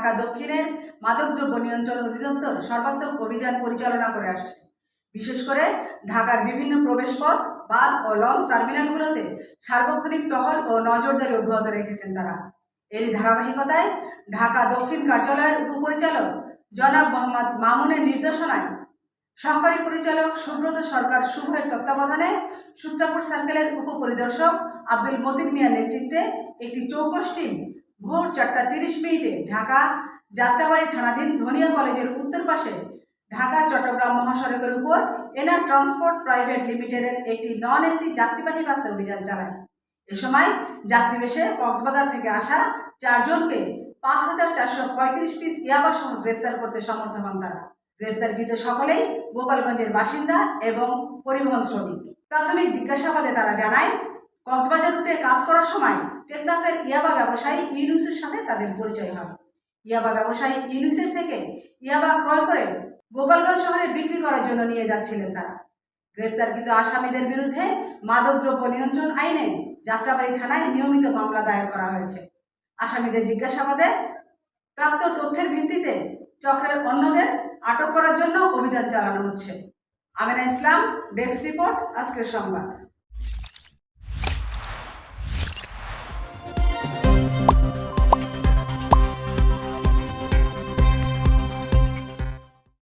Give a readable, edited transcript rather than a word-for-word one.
ঢাকা দক্ষিণের মাদকদ্রব্য নিয়ন্ত্রণ অধিদপ্তর সর্বাত্মক অভিযান পরিচালনা করে আসছে। বিশেষ করে ঢাকার বিভিন্ন প্রবেশপথ, বাস ও লঞ্চ টার্মিনালগুলোতে সার্বক্ষণিক টহল ও নজরদারি অব্যাহত রেখেছেন তারা। এরই ধারাবাহিকতায় ঢাকা দক্ষিণ কার্যালয়ের উপপরিচালক জনাব মোহাম্মদ মামুনের নির্দেশনায় সহকারী পরিচালক সুব্রত সরকার শুভের তত্ত্বাবধানে সূত্রাপুর সার্কেলের উপপরিদর্শক আব্দুল মতিন মিয়ার নেতৃত্বে একটি চৌকস টিম ভোর 4:30 ঢাকা যাত্রাবাড়ি থানাধীন ধনিয়া কলেজের উত্তর পাশে ঢাকা চট্টগ্রাম মহাসড়কের উপর এনার ট্রান্সপোর্ট প্রাইভেট লিমিটেডের একটি নন এসি যাত্রীবাহী বাসে অভিযান চালায়। এ সময় যাত্রী বেশে কক্সবাজার থেকে আসা 4 জনকে 5,435 পিস ইয়াবা সহ গ্রেপ্তার করতে সমর্থ হন তারা। গ্রেপ্তারকৃত সকলেই গোপালগঞ্জের বাসিন্দা এবং পরিবহন শ্রমিক। প্রাথমিক জিজ্ঞাসাবাদে তারা জানায়, কক্সবাজার রুটে কাজ করার সময় টেকনাফের ইয়াবা ব্যবসায়ী ইউনুসের সাথে তাদের পরিচয় হয়। ইয়াবা ব্যবসায়ী ইউনুসের থেকে ইয়াবা ক্রয় করে গোপালগঞ্জ শহরে বিক্রি করার জন্য নিয়ে যাচ্ছিলেন তারা। গ্রেপ্তারকৃত আসামিদের বিরুদ্ধে মাদকদ্রব্য নিয়ন্ত্রণ আইনে যাত্রাবাড়ি থানায় নিয়মিত মামলা দায়ের করা হয়েছে। আসামিদের জিজ্ঞাসাবাদে প্রাপ্ত তথ্যের ভিত্তিতে চক্রের অন্যদের আটক করার জন্য অভিযান চালানো হচ্ছে। আমেনা ইসলাম, ডেস্ক রিপোর্ট, আজকের সংবাদ।